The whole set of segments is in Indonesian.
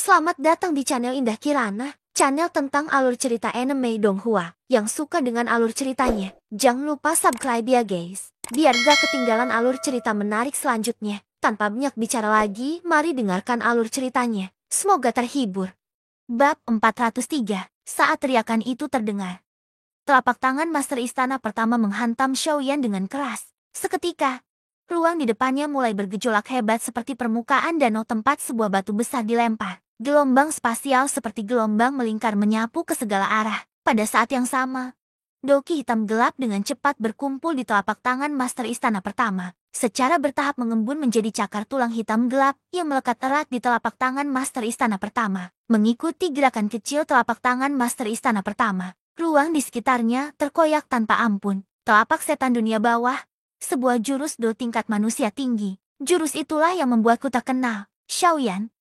Selamat datang di channel Indah Kirana, channel tentang alur cerita anime Donghua. Yang suka dengan alur ceritanya, jangan lupa subscribe ya guys, biar gak ketinggalan alur cerita menarik selanjutnya. Tanpa banyak bicara lagi, mari dengarkan alur ceritanya. Semoga terhibur. Bab 403. Saat teriakan itu terdengar, telapak tangan Master Istana Pertama menghantam Xiaoyan dengan keras. Seketika, ruang di depannya mulai bergejolak hebat seperti permukaan danau tempat sebuah batu besar dilempar. Gelombang spasial seperti gelombang melingkar menyapu ke segala arah. Pada saat yang sama, doki hitam gelap dengan cepat berkumpul di telapak tangan Master Istana Pertama. Secara bertahap mengembun menjadi cakar tulang hitam gelap yang melekat erat di telapak tangan Master Istana Pertama. Mengikuti gerakan kecil telapak tangan Master Istana Pertama, ruang di sekitarnya terkoyak tanpa ampun. Telapak setan dunia bawah, sebuah jurus do tingkat manusia tinggi. Jurus itulah yang membuatku tak kenal. Xiaoyan,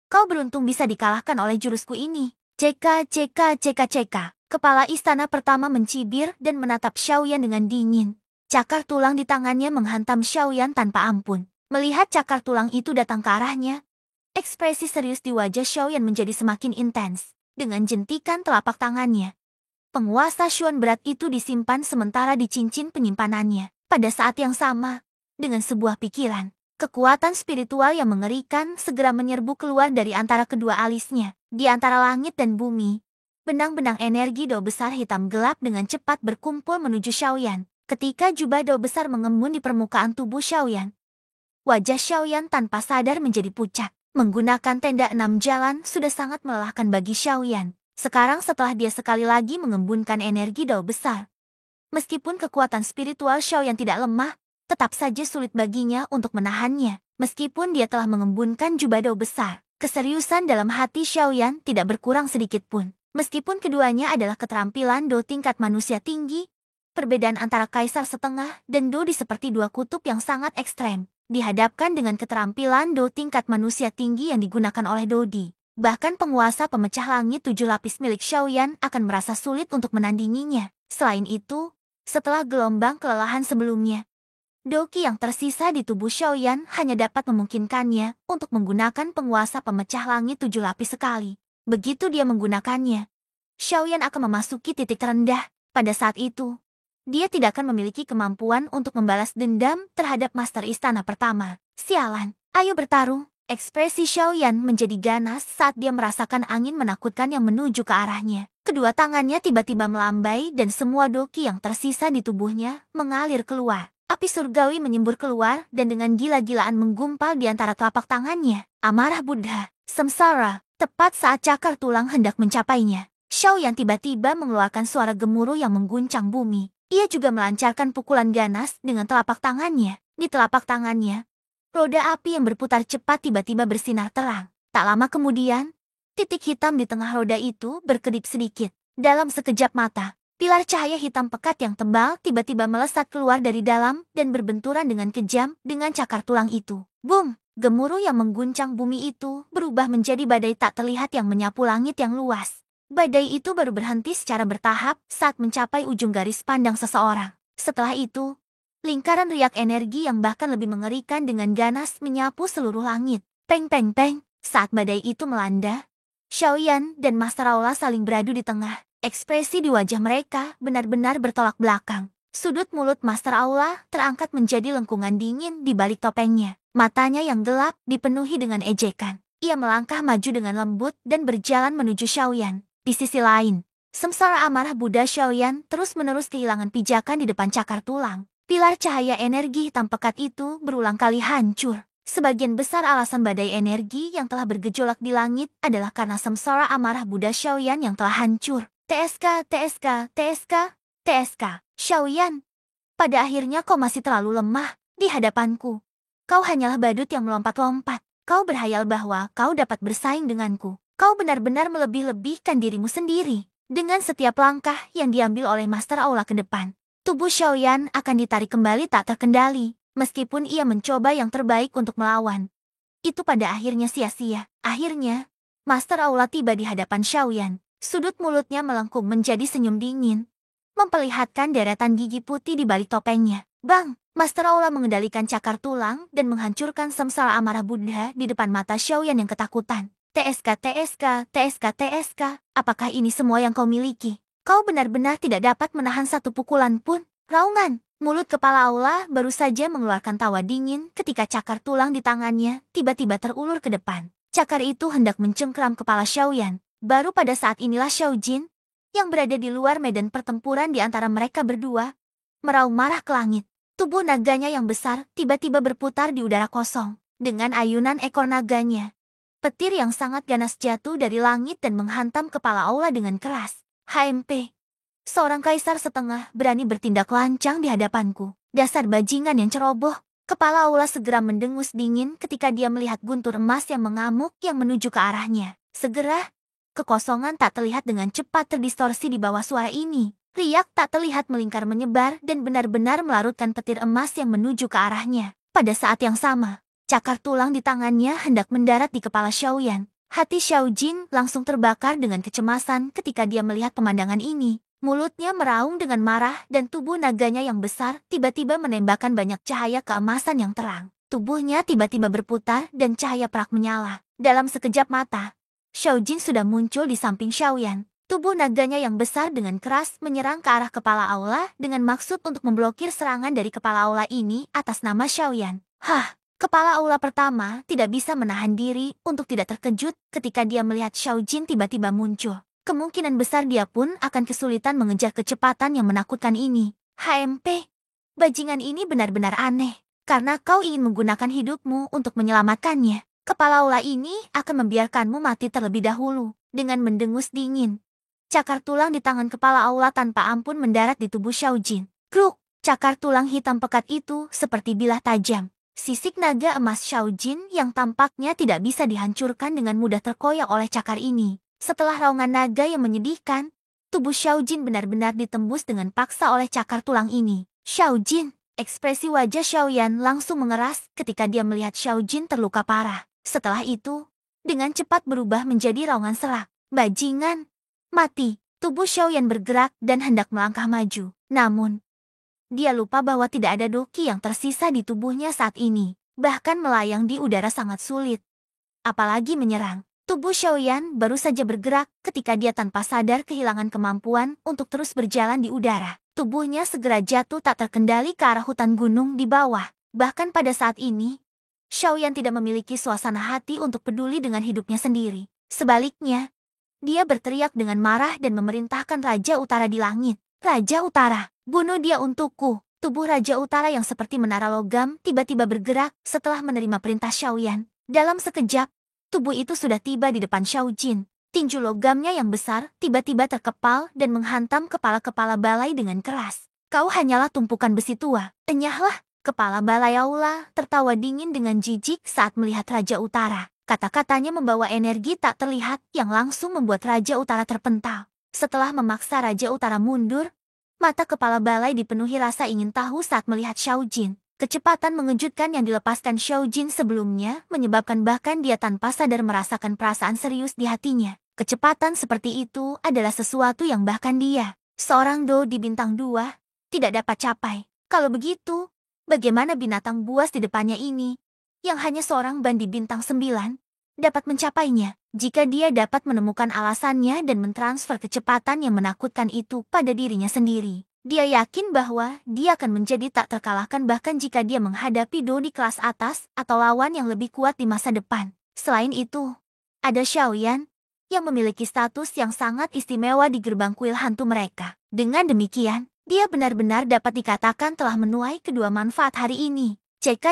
kau beruntung bisa dikalahkan oleh jurusku ini. CK. Kepala istana pertama mencibir dan menatap Xiaoyan dengan dingin. Cakar tulang di tangannya menghantam Xiaoyan tanpa ampun. Melihat cakar tulang itu datang ke arahnya, ekspresi serius di wajah Xiaoyan menjadi semakin intens. Dengan jentikan telapak tangannya, penguasa Xuan berat itu disimpan sementara di cincin penyimpanannya. Pada saat yang sama, dengan sebuah pikiran, kekuatan spiritual yang mengerikan segera menyerbu keluar dari antara kedua alisnya. Di antara langit dan bumi, benang-benang energi do besar hitam gelap dengan cepat berkumpul menuju Xiaoyan. Ketika jubah do besar mengembun di permukaan tubuh Xiaoyan, wajah Xiaoyan tanpa sadar menjadi pucat. Menggunakan tenda 6 jalan sudah sangat melelahkan bagi Xiaoyan. Sekarang setelah dia sekali lagi mengembunkan energi do besar, meskipun kekuatan spiritual Xiaoyan tidak lemah, tetap saja sulit baginya untuk menahannya. Meskipun dia telah mengembunkan jubah do besar, keseriusan dalam hati Xiaoyan tidak berkurang sedikit pun. Meskipun keduanya adalah keterampilan do tingkat manusia tinggi, perbedaan antara kaisar setengah dan Dodi seperti dua kutub yang sangat ekstrem. Dihadapkan dengan keterampilan do tingkat manusia tinggi yang digunakan oleh Dodi, bahkan penguasa pemecah langit 7 lapis milik Xiaoyan akan merasa sulit untuk menandinginya. Selain itu, setelah gelombang kelelahan sebelumnya, doki yang tersisa di tubuh Xiaoyan hanya dapat memungkinkannya untuk menggunakan penguasa pemecah langit 7 lapis sekali. Begitu dia menggunakannya, Xiaoyan akan memasuki titik terendah. Pada saat itu, dia tidak akan memiliki kemampuan untuk membalas dendam terhadap Master Istana Pertama. Sialan, ayo bertarung. Ekspresi Xiaoyan menjadi ganas saat dia merasakan angin menakutkan yang menuju ke arahnya. Kedua tangannya tiba-tiba melambai dan semua doki yang tersisa di tubuhnya mengalir keluar. Api surgawi menyembur keluar dan dengan gila-gilaan menggumpal di antara telapak tangannya. Amarah Buddha, Samsara, tepat saat cakar tulang hendak mencapainya, Xiaoyan tiba-tiba mengeluarkan suara gemuruh yang mengguncang bumi. Ia juga melancarkan pukulan ganas dengan telapak tangannya. Di telapak tangannya, roda api yang berputar cepat tiba-tiba bersinar terang. Tak lama kemudian, titik hitam di tengah roda itu berkedip sedikit. Dalam sekejap mata, pilar cahaya hitam pekat yang tebal tiba-tiba melesat keluar dari dalam dan berbenturan dengan kejam dengan cakar tulang itu. Boom! Gemuruh yang mengguncang bumi itu berubah menjadi badai tak terlihat yang menyapu langit yang luas. Badai itu baru berhenti secara bertahap saat mencapai ujung garis pandang seseorang. Setelah itu, lingkaran riak energi yang bahkan lebih mengerikan dengan ganas menyapu seluruh langit. Peng peng peng, saat badai itu melanda, Xiaoyan dan Master Aula saling beradu di tengah. Ekspresi di wajah mereka benar-benar bertolak belakang. Sudut mulut Master Aula terangkat menjadi lengkungan dingin di balik topengnya. Matanya yang gelap dipenuhi dengan ejekan. Ia melangkah maju dengan lembut dan berjalan menuju Xiaoyan. Di sisi lain, Samsara amarah Buddha Xiaoyan terus-menerus kehilangan pijakan di depan cakar tulang. Pilar cahaya energi hitam pekat itu berulang kali hancur. Sebagian besar alasan badai energi yang telah bergejolak di langit adalah karena Samsara amarah Buddha Xiaoyan yang telah hancur. TSK. Xiaoyan, pada akhirnya kau masih terlalu lemah di hadapanku. Kau hanyalah badut yang melompat-lompat. Kau berhayal bahwa kau dapat bersaing denganku. Kau benar-benar melebih-lebihkan dirimu sendiri. Dengan setiap langkah yang diambil oleh Master Aula ke depan, tubuh Xiaoyan akan ditarik kembali tak terkendali. Meskipun ia mencoba yang terbaik untuk melawan, itu pada akhirnya sia-sia. Akhirnya, Master Aula tiba di hadapan Xiaoyan. Sudut mulutnya melengkung menjadi senyum dingin, memperlihatkan deretan gigi putih di balik topengnya. Bang! Master Aula mengendalikan cakar tulang dan menghancurkan Samsara amarah Buddha di depan mata Xiaoyan yang ketakutan. TSK, TSK, TSK, TSK, apakah ini semua yang kau miliki? Kau benar-benar tidak dapat menahan satu pukulan pun. Raungan, mulut kepala Aula baru saja mengeluarkan tawa dingin ketika cakar tulang di tangannya tiba-tiba terulur ke depan. Cakar itu hendak mencengkram kepala Xiaoyan. Baru pada saat inilah Xiao Jin, yang berada di luar medan pertempuran di antara mereka berdua, meraung marah ke langit. Tubuh naganya yang besar tiba-tiba berputar di udara kosong. Dengan ayunan ekor naganya, petir yang sangat ganas jatuh dari langit dan menghantam kepala Aula dengan keras. HMP. Seorang kaisar setengah berani bertindak lancang di hadapanku. Dasar bajingan yang ceroboh. Kepala Aula segera mendengus dingin ketika dia melihat guntur emas yang mengamuk yang menuju ke arahnya. Segera, kekosongan tak terlihat dengan cepat terdistorsi di bawah suara ini. Riak tak terlihat melingkar menyebar dan benar-benar melarutkan petir emas yang menuju ke arahnya. Pada saat yang sama, cakar tulang di tangannya hendak mendarat di kepala Xiaoyan. Hati Xiao Jin langsung terbakar dengan kecemasan ketika dia melihat pemandangan ini. Mulutnya meraung dengan marah dan tubuh naganya yang besar tiba-tiba menembakkan banyak cahaya keemasan yang terang. Tubuhnya tiba-tiba berputar dan cahaya perak menyala. Dalam sekejap mata, Xiao Jin sudah muncul di samping Xiaoyan. Tubuh naganya yang besar dengan keras menyerang ke arah kepala Aula dengan maksud untuk memblokir serangan dari kepala Aula ini atas nama Xiaoyan. Kepala Aula pertama tidak bisa menahan diri untuk tidak terkejut ketika dia melihat Xiao Jin tiba-tiba muncul. Kemungkinan besar dia pun akan kesulitan mengejar kecepatan yang menakutkan ini. HMP, bajingan ini benar-benar aneh. Karena kau ingin menggunakan hidupmu untuk menyelamatkannya. Kepala Aula ini akan membiarkanmu mati terlebih dahulu. Dengan mendengus dingin, cakar tulang di tangan kepala Aula tanpa ampun mendarat di tubuh Xiao Jin. Kruk, cakar tulang hitam pekat itu seperti bilah tajam. Sisik naga emas Xiao Jin yang tampaknya tidak bisa dihancurkan dengan mudah terkoyak oleh cakar ini. Setelah raungan naga yang menyedihkan, tubuh Xiao Jin benar-benar ditembus dengan paksa oleh cakar tulang ini. Xiao Jin, ekspresi wajah Xiaoyan langsung mengeras ketika dia melihat Xiao Jin terluka parah. Setelah itu, dengan cepat berubah menjadi raungan serak. Bajingan, mati. Tubuh Xiaoyan bergerak dan hendak melangkah maju. Namun, dia lupa bahwa tidak ada doki yang tersisa di tubuhnya saat ini. Bahkan melayang di udara sangat sulit. Apalagi menyerang. Tubuh Xiaoyan baru saja bergerak ketika dia tanpa sadar kehilangan kemampuan untuk terus berjalan di udara. Tubuhnya segera jatuh tak terkendali ke arah hutan gunung di bawah. Bahkan pada saat ini, Xiaoyan tidak memiliki suasana hati untuk peduli dengan hidupnya sendiri. Sebaliknya, dia berteriak dengan marah dan memerintahkan Raja Utara di langit. Raja Utara, bunuh dia untukku. Tubuh Raja Utara yang seperti menara logam tiba-tiba bergerak setelah menerima perintah Xiaoyan. Dalam sekejap, tubuh itu sudah tiba di depan Xiao Jin. Tinju logamnya yang besar tiba-tiba terkepal dan menghantam kepala-kepala balai dengan keras. Kau hanyalah tumpukan besi tua. Enyahlah. Kepala balai Aula tertawa dingin dengan jijik saat melihat Raja Utara. Kata-katanya membawa energi tak terlihat yang langsung membuat Raja Utara terpental. Setelah memaksa Raja Utara mundur, mata kepala balai dipenuhi rasa ingin tahu saat melihat Xiao Jin. Kecepatan mengejutkan yang dilepaskan Xiao Jin sebelumnya menyebabkan bahkan dia tanpa sadar merasakan perasaan serius di hatinya. Kecepatan seperti itu adalah sesuatu yang bahkan dia, seorang Do di bintang 2, tidak dapat capai. Kalau begitu, bagaimana binatang buas di depannya ini, yang hanya seorang ban di bintang 9, dapat mencapainya? Jika dia dapat menemukan alasannya dan mentransfer kecepatan yang menakutkan itu pada dirinya sendiri. Dia yakin bahwa dia akan menjadi tak terkalahkan bahkan jika dia menghadapi Do di kelas atas atau lawan yang lebih kuat di masa depan. Selain itu, ada Xiaoyan yang memiliki status yang sangat istimewa di gerbang kuil hantu mereka. Dengan demikian, dia benar-benar dapat dikatakan telah menuai kedua manfaat hari ini. CK.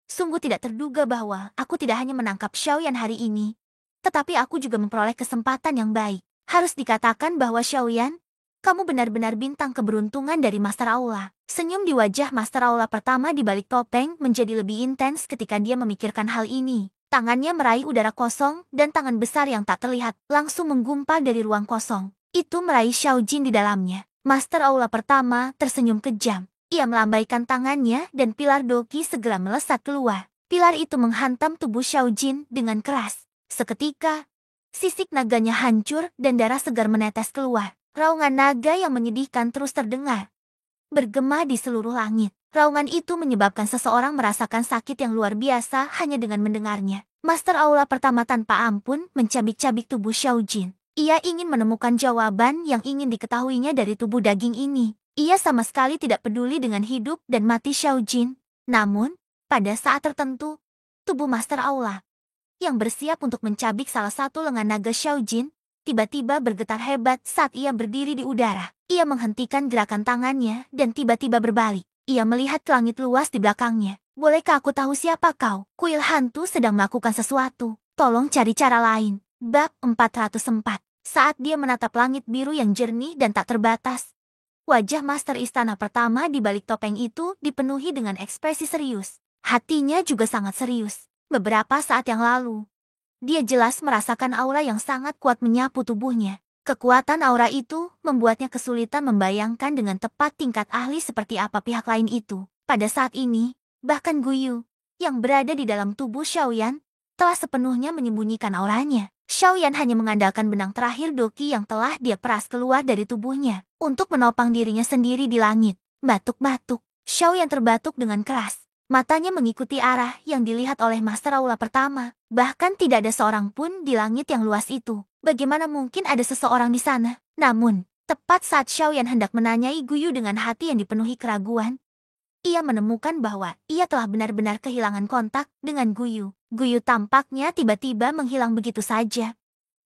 Sungguh tidak terduga bahwa aku tidak hanya menangkap Xiaoyan hari ini, tetapi aku juga memperoleh kesempatan yang baik. Harus dikatakan bahwa Xiaoyan, kamu benar-benar bintang keberuntungan dari Master Aula. Senyum di wajah Master Aula pertama di balik topeng menjadi lebih intens ketika dia memikirkan hal ini. Tangannya meraih udara kosong dan tangan besar yang tak terlihat langsung menggumpal dari ruang kosong. Itu meraih Xiao Jin di dalamnya. Master Aula pertama tersenyum kejam. Ia melambaikan tangannya dan pilar doki segera melesat keluar. Pilar itu menghantam tubuh Xiao Jin dengan keras. Seketika, sisik naganya hancur dan darah segar menetes keluar. Raungan naga yang menyedihkan terus terdengar, bergema di seluruh langit. Raungan itu menyebabkan seseorang merasakan sakit yang luar biasa hanya dengan mendengarnya. Master Aula pertama tanpa ampun mencabik-cabik tubuh Xiao Jin. Ia ingin menemukan jawaban yang ingin diketahuinya dari tubuh daging ini. Ia sama sekali tidak peduli dengan hidup dan mati Xiao Jin. Namun, pada saat tertentu, tubuh Master Aula yang bersiap untuk mencabik salah satu lengan naga Xiao Jin tiba-tiba bergetar hebat saat ia berdiri di udara. Ia menghentikan gerakan tangannya dan tiba-tiba berbalik. Ia melihat ke langit luas di belakangnya. Bolehkah aku tahu siapa kau? Kuil hantu sedang melakukan sesuatu. Tolong cari cara lain. Bab 404. Saat dia menatap langit biru yang jernih dan tak terbatas, wajah Master Istana pertama di balik topeng itu dipenuhi dengan ekspresi serius. Hatinya juga sangat serius. Beberapa saat yang lalu, dia jelas merasakan aura yang sangat kuat menyapu tubuhnya. Kekuatan aura itu membuatnya kesulitan membayangkan dengan tepat tingkat ahli seperti apa pihak lain itu. Pada saat ini, bahkan Guyu, yang berada di dalam tubuh Xiaoyan, telah sepenuhnya menyembunyikan auranya. Xiaoyan hanya mengandalkan benang terakhir Doki yang telah dia peras keluar dari tubuhnya untuk menopang dirinya sendiri di langit. Batuk-batuk, Xiaoyan terbatuk dengan keras. Matanya mengikuti arah yang dilihat oleh Master Aula pertama. Bahkan tidak ada seorang pun di langit yang luas itu. Bagaimana mungkin ada seseorang di sana? Namun, tepat saat Xiaoyan hendak menanyai Guyu dengan hati yang dipenuhi keraguan, ia menemukan bahwa ia telah benar-benar kehilangan kontak dengan Guyu. Guyu tampaknya tiba-tiba menghilang begitu saja,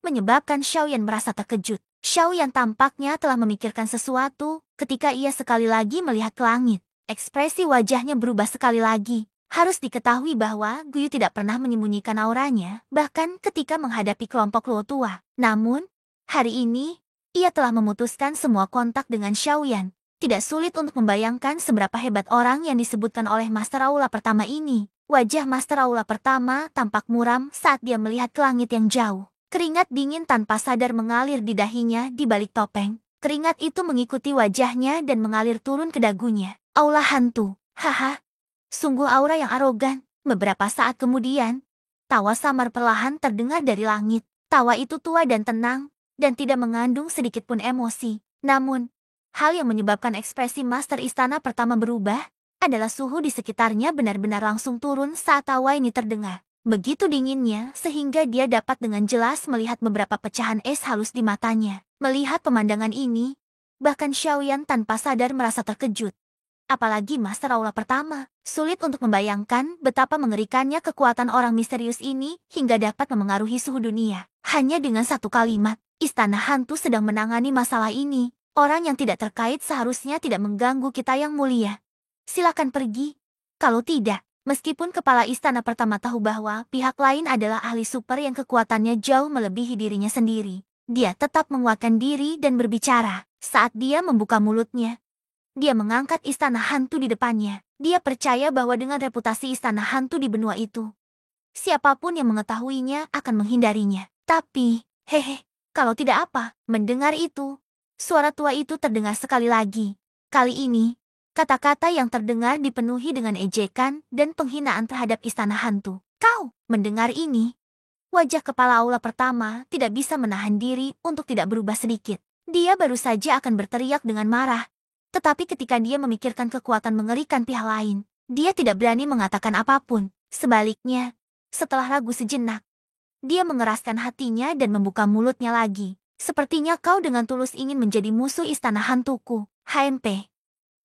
menyebabkan Xiaoyan merasa terkejut. Xiaoyan tampaknya telah memikirkan sesuatu ketika ia sekali lagi melihat ke langit. Ekspresi wajahnya berubah sekali lagi. Harus diketahui bahwa Guyu tidak pernah menyembunyikan auranya, bahkan ketika menghadapi kelompok Luo tua. Namun, hari ini, ia telah memutuskan semua kontak dengan Xiaoyan. Tidak sulit untuk membayangkan seberapa hebat orang yang disebutkan oleh Master Aula pertama ini. Wajah Master Aula pertama tampak muram saat dia melihat ke langit yang jauh. Keringat dingin tanpa sadar mengalir di dahinya di balik topeng. Keringat itu mengikuti wajahnya dan mengalir turun ke dagunya. Aula hantu, haha. Sungguh aura yang arogan. Beberapa saat kemudian, tawa samar perlahan terdengar dari langit. Tawa itu tua dan tenang, dan tidak mengandung sedikit pun emosi. Namun, hal yang menyebabkan ekspresi Master Istana pertama berubah adalah suhu di sekitarnya benar-benar langsung turun saat tawa ini terdengar. Begitu dinginnya sehingga dia dapat dengan jelas melihat beberapa pecahan es halus di matanya. Melihat pemandangan ini, bahkan Xiaoyan tanpa sadar merasa terkejut. Apalagi Master Aula pertama, sulit untuk membayangkan betapa mengerikannya kekuatan orang misterius ini hingga dapat memengaruhi suhu dunia. Hanya dengan satu kalimat, Istana Hantu sedang menangani masalah ini. Orang yang tidak terkait seharusnya tidak mengganggu kita yang mulia. Silakan pergi. Kalau tidak, meskipun kepala istana pertama tahu bahwa pihak lain adalah ahli super yang kekuatannya jauh melebihi dirinya sendiri, dia tetap menguatkan diri dan berbicara. Saat dia membuka mulutnya, dia mengangkat istana hantu di depannya. Dia percaya bahwa dengan reputasi istana hantu di benua itu, siapapun yang mengetahuinya akan menghindarinya. Tapi, hehe, kalau tidak apa, mendengar itu, suara tua itu terdengar sekali lagi. Kali ini, kata-kata yang terdengar dipenuhi dengan ejekan dan penghinaan terhadap istana hantu. Kau, mendengar ini, wajah kepala aula pertama tidak bisa menahan diri untuk tidak berubah sedikit. Dia baru saja akan berteriak dengan marah. Tetapi ketika dia memikirkan kekuatan mengerikan pihak lain, dia tidak berani mengatakan apapun. Sebaliknya, setelah ragu sejenak, dia mengeraskan hatinya dan membuka mulutnya lagi. Sepertinya kau dengan tulus ingin menjadi musuh istana hantuku, HMP.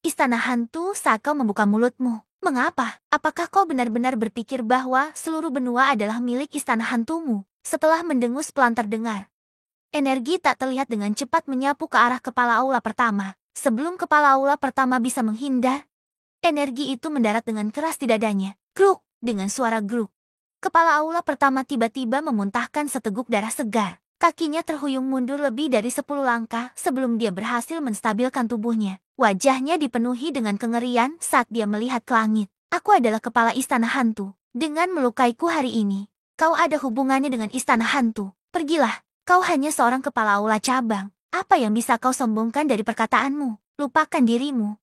Istana hantu saat kau membuka mulutmu. Mengapa? Apakah kau benar-benar berpikir bahwa seluruh benua adalah milik istana hantumu? Setelah mendengus pelan terdengar, energi tak terlihat dengan cepat menyapu ke arah kepala aula pertama. Sebelum kepala aula pertama bisa menghindar, energi itu mendarat dengan keras di dadanya. Gruk! Dengan suara gruk, kepala aula pertama tiba-tiba memuntahkan seteguk darah segar. Kakinya terhuyung mundur lebih dari 10 langkah sebelum dia berhasil menstabilkan tubuhnya. Wajahnya dipenuhi dengan kengerian saat dia melihat ke langit. Aku adalah kepala istana hantu. Dengan melukaiku hari ini, kau ada hubungannya dengan istana hantu. Pergilah, kau hanya seorang kepala aula cabang. Apa yang bisa kau sombongkan dari perkataanmu? Lupakan dirimu.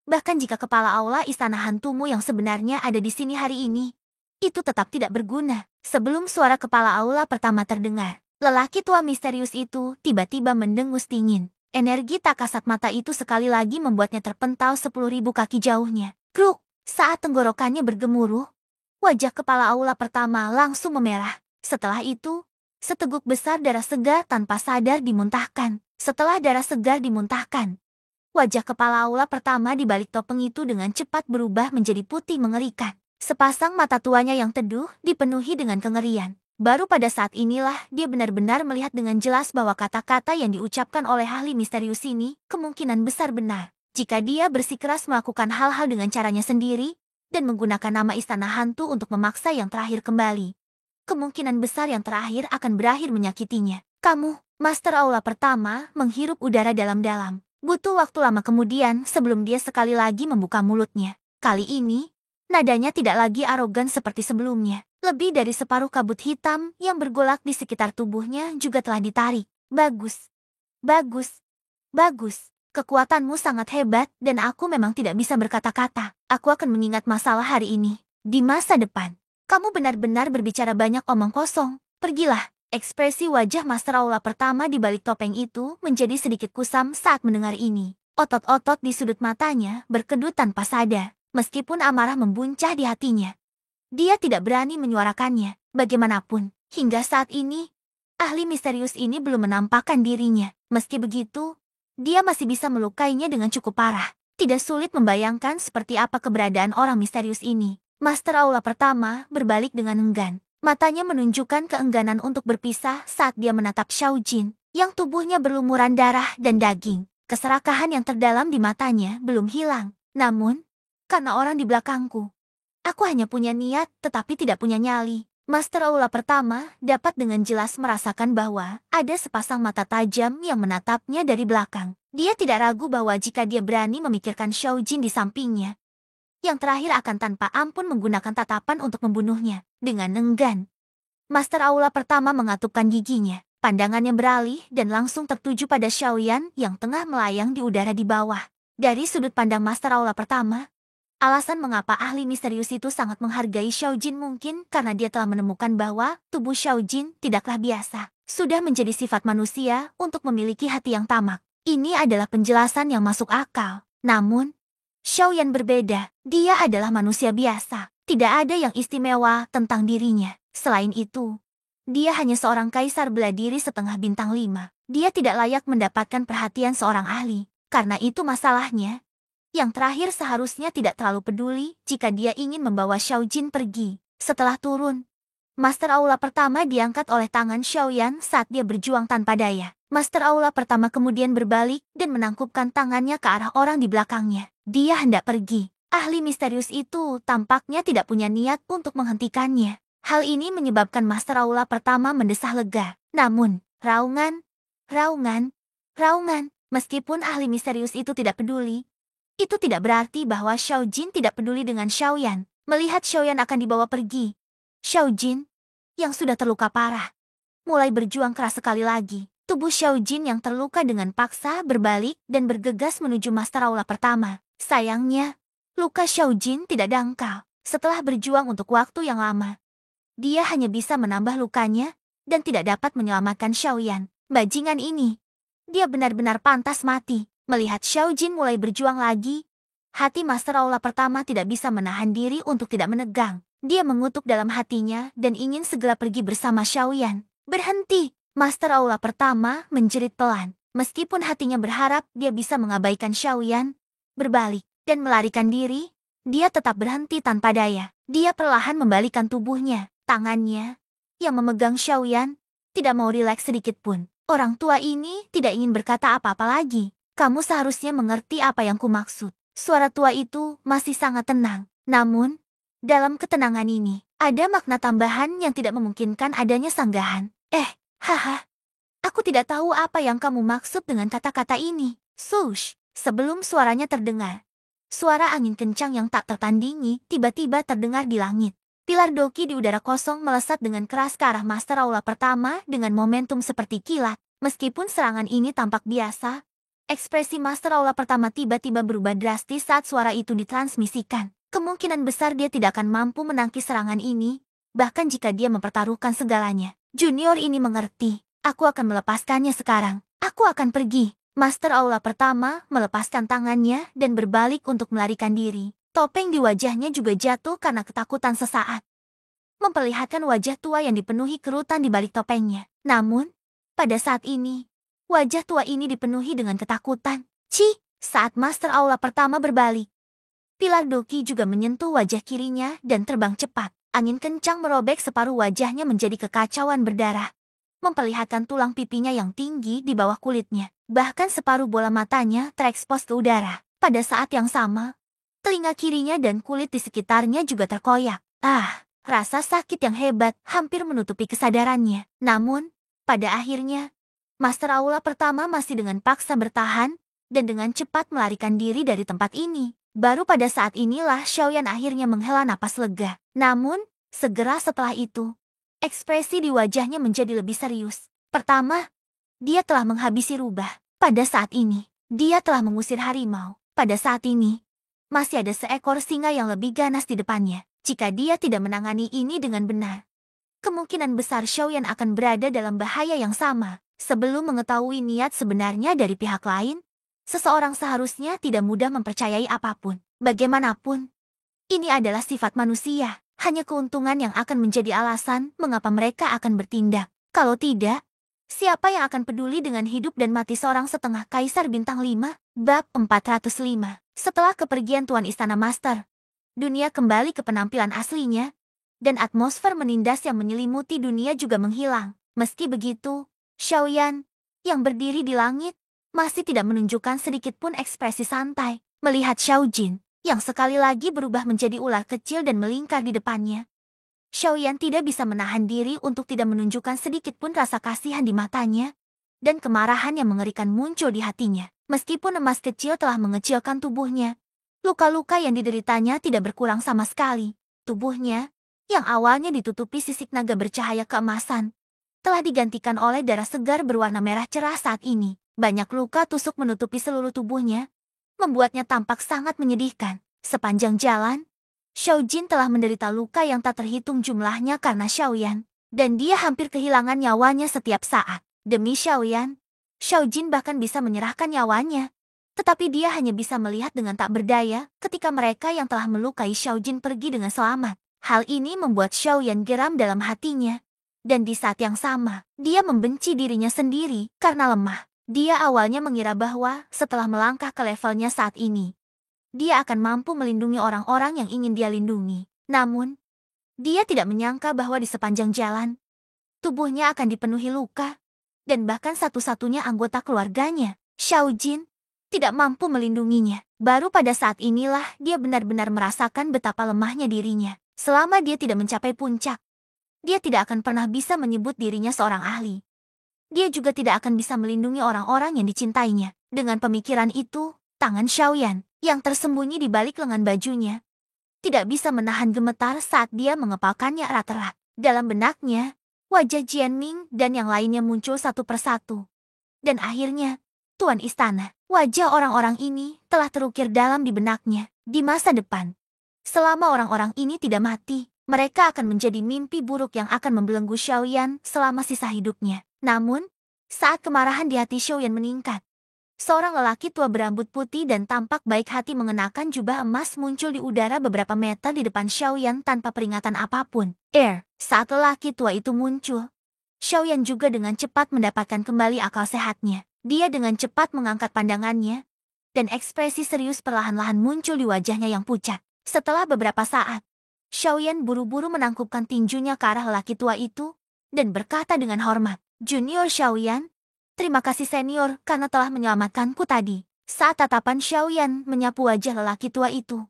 Bahkan jika kepala aula istana hantumu yang sebenarnya ada di sini hari ini, itu tetap tidak berguna. Sebelum suara kepala aula pertama terdengar, lelaki tua misterius itu tiba-tiba mendengus dingin. Energi tak kasat mata itu sekali lagi membuatnya terpental 10.000 kaki jauhnya. Kruk, saat tenggorokannya bergemuruh, wajah kepala aula pertama langsung memerah. Setelah itu, seteguk besar darah segar tanpa sadar dimuntahkan. Setelah darah segar dimuntahkan, wajah kepala aula pertama di balik topeng itu dengan cepat berubah menjadi putih mengerikan. Sepasang mata tuanya yang teduh dipenuhi dengan kengerian. Baru pada saat inilah dia benar-benar melihat dengan jelas bahwa kata-kata yang diucapkan oleh ahli misterius ini kemungkinan besar benar. Jika dia bersikeras melakukan hal-hal dengan caranya sendiri dan menggunakan nama istana hantu untuk memaksa yang terakhir kembali, kemungkinan besar yang terakhir akan berakhir menyakitinya. Kamu, Master Aula pertama, menghirup udara dalam-dalam. Butuh waktu lama kemudian sebelum dia sekali lagi membuka mulutnya. Kali ini, nadanya tidak lagi arogan seperti sebelumnya. Lebih dari separuh kabut hitam yang bergolak di sekitar tubuhnya juga telah ditarik. Bagus. Bagus. Bagus. Kekuatanmu sangat hebat dan aku memang tidak bisa berkata-kata. Aku akan mengingat masalah hari ini. Di masa depan. Kamu benar-benar berbicara banyak omong kosong. Pergilah. Ekspresi wajah Master Aula pertama di balik topeng itu menjadi sedikit kusam saat mendengar ini. Otot-otot di sudut matanya berkedut tanpa sadar. Meskipun amarah membuncah di hatinya, dia tidak berani menyuarakannya. Bagaimanapun, hingga saat ini, ahli misterius ini belum menampakkan dirinya. Meski begitu, dia masih bisa melukainya dengan cukup parah. Tidak sulit membayangkan seperti apa keberadaan orang misterius ini. Master Aula pertama berbalik dengan enggan. Matanya menunjukkan keengganan untuk berpisah saat dia menatap Xiao Jin, yang tubuhnya berlumuran darah dan daging. Keserakahan yang terdalam di matanya belum hilang. Namun, karena orang di belakangku, aku hanya punya niat tetapi tidak punya nyali. Master Aula pertama dapat dengan jelas merasakan bahwa ada sepasang mata tajam yang menatapnya dari belakang. Dia tidak ragu bahwa jika dia berani memikirkan Xiao Jin di sampingnya, yang terakhir akan tanpa ampun menggunakan tatapan untuk membunuhnya. Dengan enggan, Master Aula pertama mengatupkan giginya. Pandangannya beralih dan langsung tertuju pada Xiaoyan yang tengah melayang di udara di bawah. Dari sudut pandang Master Aula pertama, alasan mengapa ahli misterius itu sangat menghargai Xiao Jin mungkin karena dia telah menemukan bahwa tubuh Xiao Jin tidaklah biasa. Sudah menjadi sifat manusia untuk memiliki hati yang tamak. Ini adalah penjelasan yang masuk akal. Namun, Xiaoyan berbeda. Dia adalah manusia biasa. Tidak ada yang istimewa tentang dirinya. Selain itu, dia hanya seorang kaisar bela diri setengah bintang 5. Dia tidak layak mendapatkan perhatian seorang ahli. Karena itu masalahnya. Yang terakhir seharusnya tidak terlalu peduli jika dia ingin membawa Xiao Jin pergi. Setelah turun, Master Aula pertama diangkat oleh tangan Xiaoyan saat dia berjuang tanpa daya. Master Aula pertama kemudian berbalik dan menangkupkan tangannya ke arah orang di belakangnya. Dia hendak pergi. Ahli misterius itu tampaknya tidak punya niat untuk menghentikannya. Hal ini menyebabkan Master Aula pertama mendesah lega. Namun, raungan, raungan, meskipun ahli misterius itu tidak peduli, itu tidak berarti bahwa Xiao Jin tidak peduli dengan Xiaoyan. Melihat Xiaoyan akan dibawa pergi, Xiao Jin, yang sudah terluka parah, mulai berjuang keras sekali lagi. Tubuh Xiao Jin yang terluka dengan paksa berbalik dan bergegas menuju Master Aula pertama. Sayangnya, luka Xiao Jin tidak dangkal. Setelah berjuang untuk waktu yang lama, dia hanya bisa menambah lukanya dan tidak dapat menyelamatkan Xiaoyan. Bajingan ini, dia benar-benar pantas mati. Melihat Xiao Jin mulai berjuang lagi, hati Master Aula pertama tidak bisa menahan diri untuk tidak menegang. Dia mengutuk dalam hatinya dan ingin segera pergi bersama Xiaoyan. Berhenti! Master Aula pertama menjerit pelan. Meskipun hatinya berharap dia bisa mengabaikan Xiaoyan, berbalik, dan melarikan diri, dia tetap berhenti tanpa daya. Dia perlahan membalikkan tubuhnya. Tangannya, yang memegang Xiaoyan, tidak mau rileks sedikit pun. Orang tua ini tidak ingin berkata apa-apa lagi. Kamu seharusnya mengerti apa yang kumaksud. Suara tua itu masih sangat tenang. Namun, dalam ketenangan ini, ada makna tambahan yang tidak memungkinkan adanya sanggahan. Haha. Aku tidak tahu apa yang kamu maksud dengan kata-kata ini. Sush, sebelum suaranya terdengar, suara angin kencang yang tak tertandingi tiba-tiba terdengar di langit. Pilar Doki di udara kosong melesat dengan keras ke arah Master Aula pertama dengan momentum seperti kilat. Meskipun serangan ini tampak biasa, ekspresi Master Aula pertama tiba-tiba berubah drastis saat suara itu ditransmisikan. Kemungkinan besar dia tidak akan mampu menangkis serangan ini, bahkan jika dia mempertaruhkan segalanya. Junior ini mengerti. Aku akan melepaskannya sekarang. Aku akan pergi. Master Aula pertama melepaskan tangannya dan berbalik untuk melarikan diri. Topeng di wajahnya juga jatuh karena ketakutan sesaat, memperlihatkan wajah tua yang dipenuhi kerutan di balik topengnya. Namun, pada saat ini, wajah tua ini dipenuhi dengan ketakutan. Saat Master Aula pertama berbalik, pilar Doki juga menyentuh wajah kirinya dan terbang cepat. Angin kencang merobek separuh wajahnya menjadi kekacauan berdarah, memperlihatkan tulang pipinya yang tinggi di bawah kulitnya. Bahkan separuh bola matanya terekspos ke udara. Pada saat yang sama, telinga kirinya dan kulit di sekitarnya juga terkoyak. Rasa sakit yang hebat hampir menutupi kesadarannya. Namun, pada akhirnya, Master Aula pertama masih dengan paksa bertahan dan dengan cepat melarikan diri dari tempat ini. Baru pada saat inilah Xiaoyan akhirnya menghela napas lega. Namun, segera setelah itu, ekspresi di wajahnya menjadi lebih serius. Pertama, dia telah menghabisi rubah. Pada saat ini, dia telah mengusir harimau. Pada saat ini, masih ada seekor singa yang lebih ganas di depannya. Jika dia tidak menangani ini dengan benar, kemungkinan besar Xiaoyan akan berada dalam bahaya yang sama. Sebelum mengetahui niat sebenarnya dari pihak lain, seseorang seharusnya tidak mudah mempercayai apapun. Bagaimanapun, ini adalah sifat manusia. Hanya keuntungan yang akan menjadi alasan mengapa mereka akan bertindak. Kalau tidak, siapa yang akan peduli dengan hidup dan mati seorang setengah kaisar bintang 5? Bab 405. Setelah kepergian Tuan Istana Master, dunia kembali ke penampilan aslinya, dan atmosfer menindas yang menyelimuti dunia juga menghilang. Meski begitu, Xiaoyan, yang berdiri di langit, masih tidak menunjukkan sedikit pun ekspresi santai. Melihat Xiao Jin, yang sekali lagi berubah menjadi ular kecil dan melingkar di depannya, Xiaoyan tidak bisa menahan diri untuk tidak menunjukkan sedikit pun rasa kasihan di matanya, dan kemarahan yang mengerikan muncul di hatinya. Meskipun emas kecil telah mengecilkan tubuhnya, luka-luka yang dideritanya tidak berkurang sama sekali. Tubuhnya, yang awalnya ditutupi sisik naga bercahaya keemasan, telah digantikan oleh darah segar berwarna merah cerah saat ini. Banyak luka tusuk menutupi seluruh tubuhnya, membuatnya tampak sangat menyedihkan. Sepanjang jalan, Xiao Jin telah menderita luka yang tak terhitung jumlahnya karena Xiaoyan, dan dia hampir kehilangan nyawanya setiap saat. Demi Xiaoyan, Xiao Jin bahkan bisa menyerahkan nyawanya. Tetapi dia hanya bisa melihat dengan tak berdaya ketika mereka yang telah melukai Xiao Jin pergi dengan selamat. Hal ini membuat Xiaoyan geram dalam hatinya. Dan di saat yang sama, dia membenci dirinya sendiri karena lemah. Dia awalnya mengira bahwa setelah melangkah ke levelnya saat ini, dia akan mampu melindungi orang-orang yang ingin dia lindungi. Namun, dia tidak menyangka bahwa di sepanjang jalan, tubuhnya akan dipenuhi luka, dan bahkan satu-satunya anggota keluarganya, Xiao Jin, tidak mampu melindunginya. Baru pada saat inilah dia benar-benar merasakan betapa lemahnya dirinya. Selama dia tidak mencapai puncak, dia tidak akan pernah bisa menyebut dirinya seorang ahli. Dia juga tidak akan bisa melindungi orang-orang yang dicintainya. Dengan pemikiran itu, tangan Xiaoyan, yang tersembunyi di balik lengan bajunya, tidak bisa menahan gemetar saat dia mengepalkannya erat-erat. Dalam benaknya, wajah Jianming dan yang lainnya muncul satu persatu. Dan akhirnya, Tuan Istana, wajah orang-orang ini telah terukir dalam di benaknya. Di masa depan, selama orang-orang ini tidak mati, mereka akan menjadi mimpi buruk yang akan membelenggu Xiaoyan selama sisa hidupnya. Namun, saat kemarahan di hati Xiaoyan meningkat, seorang lelaki tua berambut putih dan tampak baik hati mengenakan jubah emas muncul di udara beberapa meter di depan Xiaoyan tanpa peringatan apapun. Saat lelaki tua itu muncul, Xiaoyan juga dengan cepat mendapatkan kembali akal sehatnya. Dia dengan cepat mengangkat pandangannya, dan ekspresi serius perlahan-lahan muncul di wajahnya yang pucat. Setelah beberapa saat, Xiaoyan buru-buru menangkupkan tinjunya ke arah lelaki tua itu, dan berkata dengan hormat, "Junior Xiaoyan, terima kasih senior karena telah menyelamatkanku tadi." Saat tatapan Xiaoyan menyapu wajah lelaki tua itu,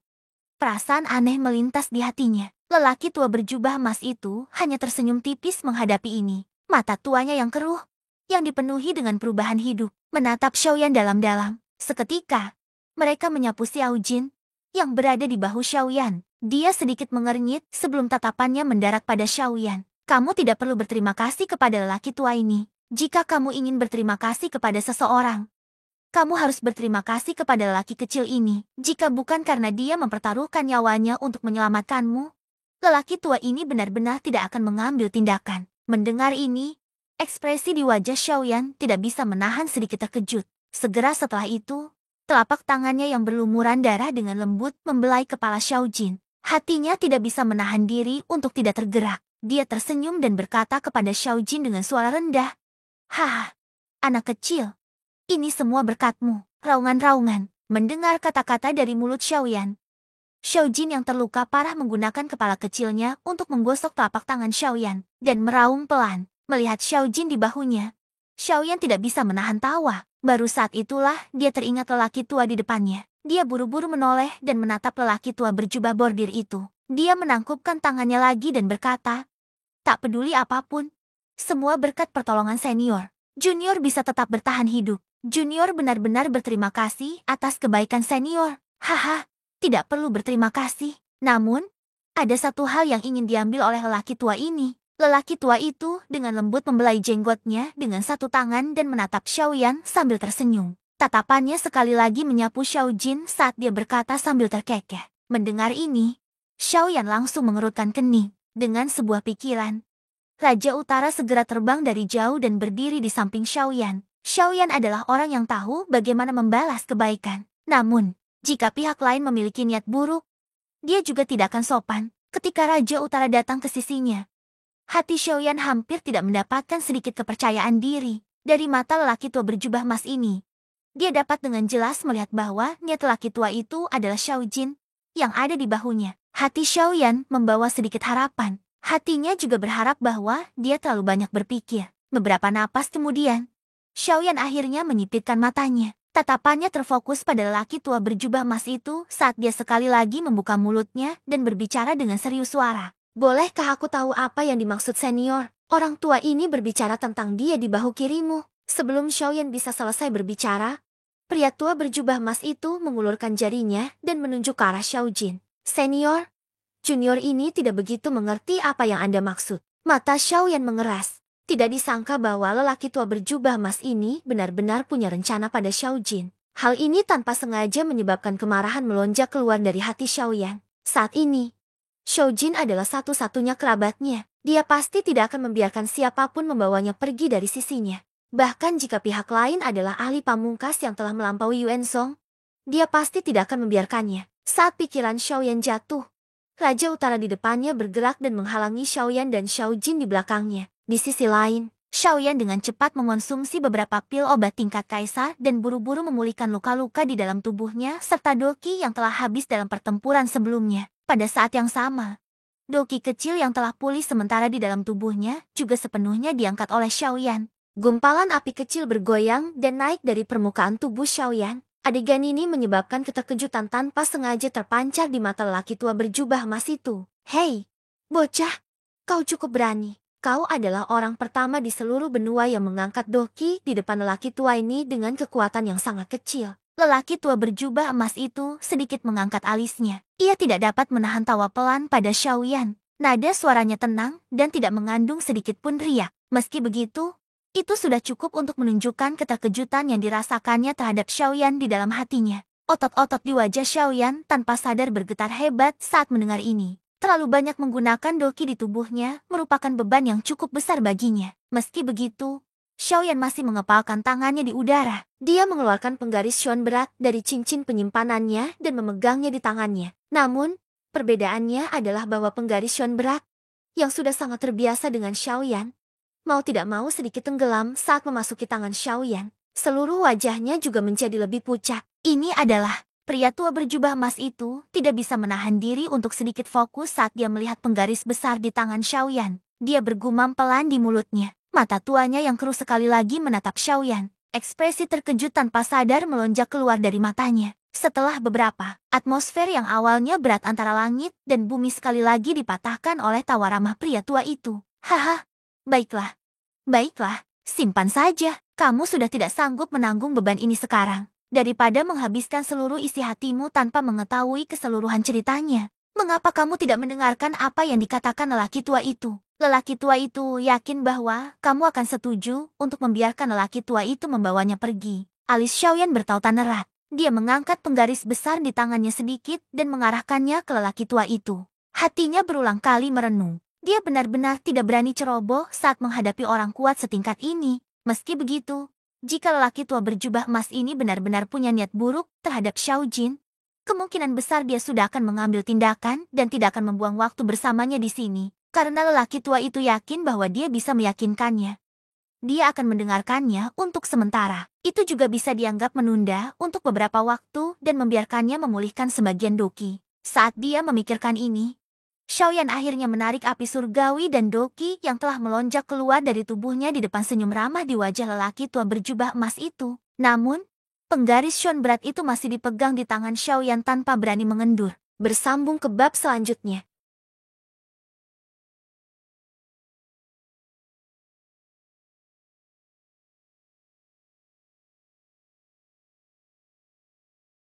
perasaan aneh melintas di hatinya. Lelaki tua berjubah emas itu hanya tersenyum tipis menghadapi ini. Mata tuanya yang keruh, yang dipenuhi dengan perubahan hidup, menatap Xiaoyan dalam-dalam. Seketika, mereka menyapu Xiao Jin, yang berada di bahu Xiaoyan. Dia sedikit mengernyit sebelum tatapannya mendarat pada Xiaoyan. "Kamu tidak perlu berterima kasih kepada lelaki tua ini. Jika kamu ingin berterima kasih kepada seseorang, kamu harus berterima kasih kepada lelaki kecil ini. Jika bukan karena dia mempertaruhkan nyawanya untuk menyelamatkanmu, lelaki tua ini benar-benar tidak akan mengambil tindakan." Mendengar ini, ekspresi di wajah Xiaoyan tidak bisa menahan sedikit terkejut. Segera setelah itu, Telapak tangannya yang berlumuran darah dengan lembut membelai kepala Xiaojin. Hatinya tidak bisa menahan diri untuk tidak tergerak. Dia tersenyum dan berkata kepada Xiaojin dengan suara rendah. Haha, anak kecil. Ini semua berkatmu, raungan-raungan. Mendengar kata-kata dari mulut Xiaoyan, Xiaojin yang terluka parah menggunakan kepala kecilnya untuk menggosok telapak tangan Xiaoyan dan meraung pelan. Melihat Xiaojin di bahunya, Xiaoyan tidak bisa menahan tawa. Baru saat itulah dia teringat lelaki tua di depannya. Dia buru-buru menoleh dan menatap lelaki tua berjubah bordir itu. Dia menangkupkan tangannya lagi dan berkata, tak peduli apapun, semua berkat pertolongan senior. Junior bisa tetap bertahan hidup. Junior benar-benar berterima kasih atas kebaikan senior. Haha, tidak perlu berterima kasih. Namun, ada satu hal yang ingin diambil oleh lelaki tua ini. Lelaki tua itu dengan lembut membelai jenggotnya dengan satu tangan dan menatap Xiaoyan sambil tersenyum. Tatapannya sekali lagi menyapu Xiaojin saat dia berkata sambil terkekeh. Mendengar ini, Xiaoyan langsung mengerutkan kening dengan sebuah pikiran. Raja Utara segera terbang dari jauh dan berdiri di samping Xiaoyan. Xiaoyan adalah orang yang tahu bagaimana membalas kebaikan. Namun, jika pihak lain memiliki niat buruk, dia juga tidak akan sopan ketika Raja Utara datang ke sisinya. Hati Xiaoyan hampir tidak mendapatkan sedikit kepercayaan diri dari mata lelaki tua berjubah emas ini. Dia dapat dengan jelas melihat bahwa niat lelaki tua itu adalah Xiaojin yang ada di bahunya. Hati Xiaoyan membawa sedikit harapan. Hatinya juga berharap bahwa dia terlalu banyak berpikir. Beberapa napas kemudian, Xiaoyan akhirnya menyipitkan matanya. Tatapannya terfokus pada lelaki tua berjubah emas itu saat dia sekali lagi membuka mulutnya dan berbicara dengan serius suara. Bolehkah aku tahu apa yang dimaksud senior? Orang tua ini berbicara tentang dia di bahu kirimu. Sebelum Xiaoyan bisa selesai berbicara, pria tua berjubah emas itu mengulurkan jarinya dan menunjuk ke arah Xiaojin. Senior, junior ini tidak begitu mengerti apa yang Anda maksud. Mata Xiaoyan mengeras. Tidak disangka bahwa lelaki tua berjubah emas ini benar-benar punya rencana pada Xiaojin. Hal ini tanpa sengaja menyebabkan kemarahan melonjak keluar dari hati Xiaoyan. Saat ini, Xiaojin adalah satu-satunya kerabatnya. Dia pasti tidak akan membiarkan siapapun membawanya pergi dari sisinya. Bahkan jika pihak lain adalah ahli pamungkas yang telah melampaui Yuan Song, dia pasti tidak akan membiarkannya. Saat pikiran Xiaoyan jatuh, Raja Utara di depannya bergerak dan menghalangi Xiaoyan dan Xiaojin di belakangnya. Di sisi lain, Xiaoyan dengan cepat mengonsumsi beberapa pil obat tingkat kaisar dan buru-buru memulihkan luka-luka di dalam tubuhnya serta doki yang telah habis dalam pertempuran sebelumnya. Pada saat yang sama, doki kecil yang telah pulih sementara di dalam tubuhnya juga sepenuhnya diangkat oleh Xiaoyan. Gumpalan api kecil bergoyang dan naik dari permukaan tubuh Xiaoyan. Adegan ini menyebabkan keterkejutan tanpa sengaja terpancar di mata lelaki tua berjubah emas itu. Hei, bocah, kau cukup berani. Kau adalah orang pertama di seluruh benua yang mengangkat doki di depan lelaki tua ini dengan kekuatan yang sangat kecil. Lelaki tua berjubah emas itu sedikit mengangkat alisnya. Ia tidak dapat menahan tawa pelan pada Xiaoyan. Nada suaranya tenang dan tidak mengandung sedikit pun riak. Meski begitu, itu sudah cukup untuk menunjukkan keterkejutan yang dirasakannya terhadap Xiaoyan di dalam hatinya. Otot-otot di wajah Xiaoyan tanpa sadar bergetar hebat saat mendengar ini. Terlalu banyak menggunakan doki di tubuhnya merupakan beban yang cukup besar baginya. Meski begitu, Xiaoyan masih mengepalkan tangannya di udara. Dia mengeluarkan penggaris Xuan berat dari cincin penyimpanannya dan memegangnya di tangannya. Namun, perbedaannya adalah bahwa penggaris Xuan berat, yang sudah sangat terbiasa dengan Xiaoyan, mau tidak mau sedikit tenggelam saat memasuki tangan Xiaoyan. Seluruh wajahnya juga menjadi lebih pucat. Ini adalah... Pria tua berjubah emas itu tidak bisa menahan diri untuk sedikit fokus saat dia melihat penggaris besar di tangan Xiaoyan. Dia bergumam pelan di mulutnya. Mata tuanya yang keruh sekali lagi menatap Xiaoyan. Ekspresi terkejut tanpa sadar melonjak keluar dari matanya. Setelah beberapa, atmosfer yang awalnya berat antara langit dan bumi sekali lagi dipatahkan oleh tawa ramah pria tua itu. Haha, baiklah. Baiklah, simpan saja. Kamu sudah tidak sanggup menanggung beban ini sekarang. Daripada menghabiskan seluruh isi hatimu tanpa mengetahui keseluruhan ceritanya. Mengapa kamu tidak mendengarkan apa yang dikatakan lelaki tua itu? Lelaki tua itu yakin bahwa kamu akan setuju untuk membiarkan lelaki tua itu membawanya pergi. Alis Xiaoyan bertautan erat. Dia mengangkat penggaris besar di tangannya sedikit dan mengarahkannya ke lelaki tua itu. Hatinya berulang kali merenung. Dia benar-benar tidak berani ceroboh saat menghadapi orang kuat setingkat ini. Meski begitu, Jika lelaki tua berjubah emas ini benar-benar punya niat buruk terhadap Xiao Jin, kemungkinan besar dia sudah akan mengambil tindakan dan tidak akan membuang waktu bersamanya di sini. Karena lelaki tua itu yakin bahwa dia bisa meyakinkannya. Dia akan mendengarkannya untuk sementara. Itu juga bisa dianggap menunda untuk beberapa waktu dan membiarkannya memulihkan sebagian doki. Saat dia memikirkan ini, Xiaoyan akhirnya menarik api surgawi dan doki yang telah melonjak keluar dari tubuhnya di depan senyum ramah di wajah lelaki tua berjubah emas itu. Namun, penggaris Shun berat itu masih dipegang di tangan Xiaoyan tanpa berani mengendur. Bersambung ke bab selanjutnya.